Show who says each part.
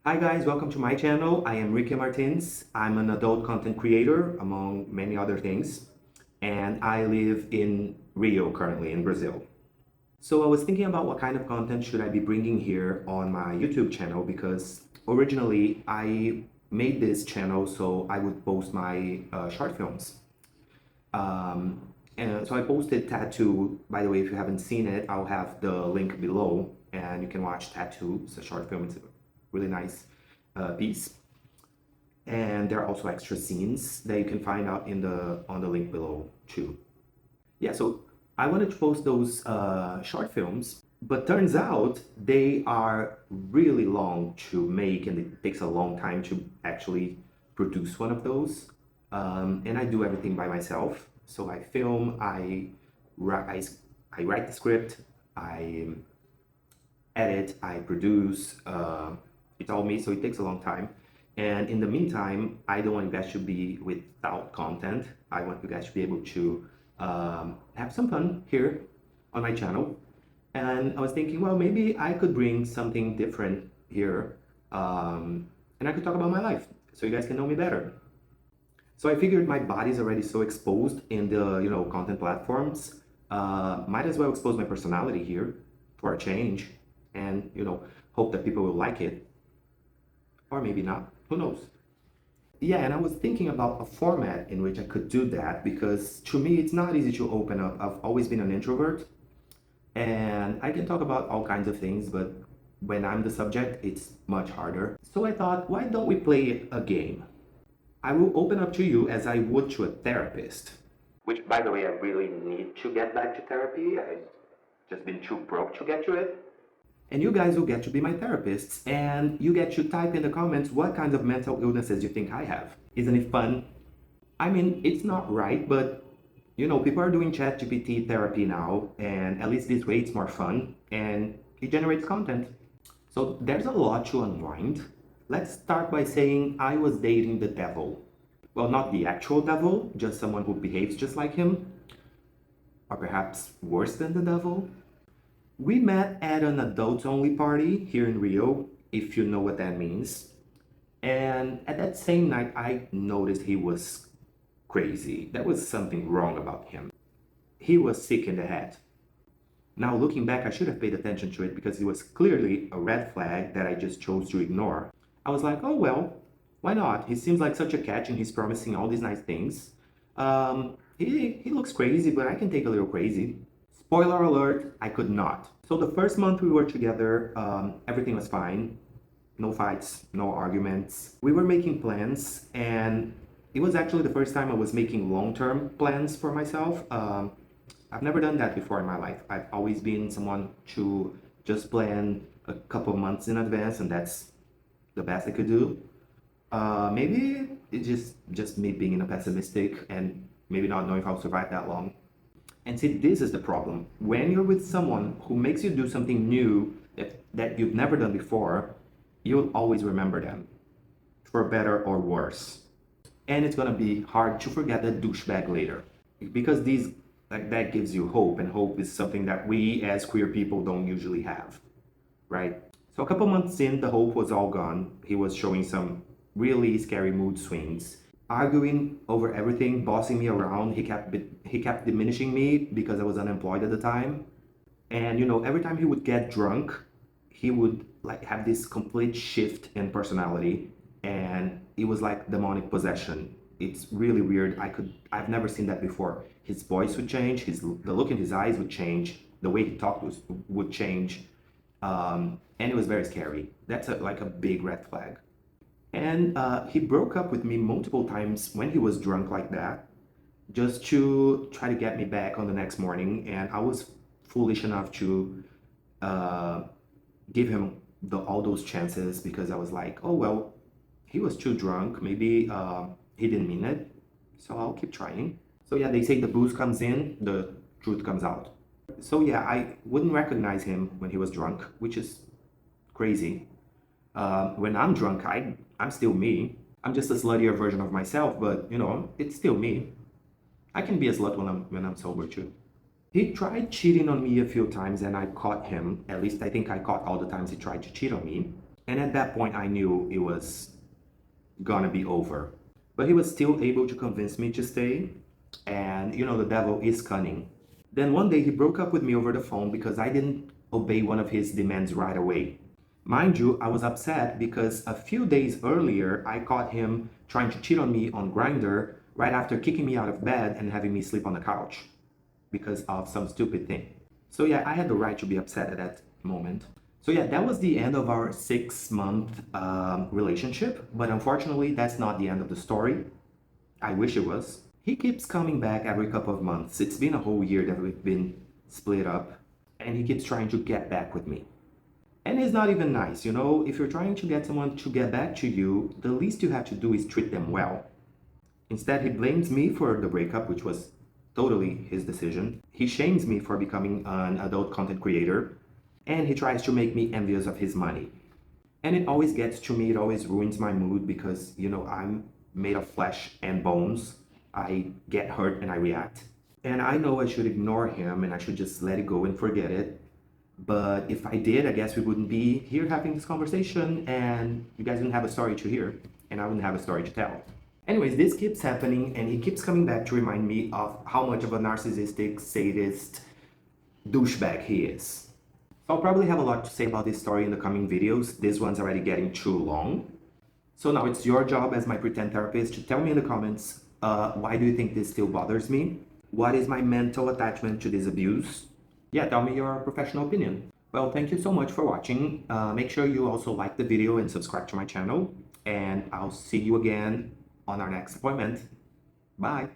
Speaker 1: Hi guys, welcome to my channel. I am Ricky Martins. I'm an adult content creator among many other things, and I live in Rio currently in Brazil. So I was thinking about what kind of content should I be bringing here on my YouTube channel because originally I made this channel so I would post my short films. And so I posted Tattoo. By the way, if you haven't seen it, I'll have the link below and you can watch Tattoo. It's a short film. It's a really nice piece. And there are also extra scenes that you can find out in the on the link below too. Yeah, so I wanted to post those short films, but turns out they are really long to make and it takes a long time to actually produce one of those. And I do everything by myself. So I film, I write the script, I edit, I produce. It's all me, so it takes a long time. And in the meantime, I don't want you guys to be without content. I want you guys to be able to have some fun here on my channel. And I was thinking, well, maybe I could bring something different here, and I could talk about my life so you guys can know me better. So I figured my body's already so exposed in the content platforms. Might as well expose my personality here for a change, and hope that people will like it, or maybe not. Who knows? Yeah, and I was thinking about a format in which I could do that because to me it's not easy to open up. I've always been an introvert, and I can talk about all kinds of things, but when I'm the subject, it's much harder. So I thought, why don't we play a game? I will open up to you as I would to a therapist. Which, by the way, I really need to get back to therapy. I've just been too broke to get to it. And you guys will get to be my therapists, and you get to type in the comments what kinds of mental illnesses you think I have. Isn't it fun? I mean, it's not right, but people are doing ChatGPT therapy now, and at least this way it's more fun and it generates content. So there's a lot to unwind. Let's start by saying I was dating the devil. Well, not the actual devil, just someone who behaves just like him, or perhaps worse than the devil. We met at an adults-only party here in Rio, if you know what that means. And at that same night, I noticed he was crazy. There was something wrong about him. He was sick in the head. Now, looking back, I should have paid attention to it because it was clearly a red flag that I just chose to ignore. I was like, oh well, why not? He seems like such a catch and he's promising all these nice things. He looks crazy, but I can take a little crazy. Spoiler alert, I could not. So the first month we were together, everything was fine. No fights, no arguments. We were making plans, and it was actually the first time I was making long-term plans for myself. I've never done that before in my life. I've always been someone to just plan a couple months in advance, and that's the best I could do. Maybe it's just me being a pessimistic and maybe not knowing if I'll survive that long. And see, this is the problem. When you're with someone who makes you do something new that you've never done before, you'll always remember them, for better or worse. And it's gonna be hard to forget that douchebag later. Because that gives you hope, and hope is something that we as queer people don't usually have, right? So a couple months in, the hope was all gone. He was showing some really scary mood swings, arguing over everything, bossing me around. He kept diminishing me because I was unemployed at the time. And every time he would get drunk, he would like have this complete shift in personality, and it was like demonic possession. It's really weird. I've never seen that before. His voice would change, the look in his eyes would change, the way he talked would change. And it was very scary. That's like a big red flag. And he broke up with me multiple times when he was drunk like that, just to try to get me back on the next morning. And I was foolish enough to give him all those chances because I was like, oh, well, he was too drunk. Maybe he didn't mean it. So I'll keep trying. So yeah, they say the booze comes in, the truth comes out. So yeah, I wouldn't recognize him when he was drunk, which is crazy. When I'm drunk, I'm still me. I'm just a sluttier version of myself, but it's still me. I can be a slut when I'm sober too. He tried cheating on me a few times and I caught him. At least I think I caught all the times he tried to cheat on me. And at that point, I knew it was gonna be over. But he was still able to convince me to stay. And you know, the devil is cunning. Then one day he broke up with me over the phone because I didn't obey one of his demands right away. Mind you, I was upset because a few days earlier I caught him trying to cheat on me on Grindr right after kicking me out of bed and having me sleep on the couch because of some stupid thing. So yeah, I had the right to be upset at that moment. So yeah, that was the end of our 6-month relationship, but unfortunately that's not the end of the story. I wish it was. He keeps coming back every couple of months. It's been a whole year that we've been split up, and he keeps trying to get back with me. And it's not even nice, you know? If you're trying to get someone to get back to you, the least you have to do is treat them well. Instead, he blames me for the breakup, which was totally his decision. He shames me for becoming an adult content creator, and he tries to make me envious of his money. And it always gets to me, it always ruins my mood because, you know, I'm made of flesh and bones. I get hurt and I react. And I know I should ignore him and I should just let it go and forget it. But if I did, I guess we wouldn't be here having this conversation and you guys wouldn't have a story to hear and I wouldn't have a story to tell. Anyways, this keeps happening and he keeps coming back to remind me of how much of a narcissistic, sadist douchebag he is. So I'll probably have a lot to say about this story in the coming videos. This one's already getting too long. So now it's your job as my pretend therapist to tell me in the comments, why do you think this still bothers me? What is my mental attachment to this abuse? Yeah, tell me your professional opinion. Well, thank you so much for watching. Make sure you also like the video and subscribe to my channel. And I'll see you again on our next appointment. Bye.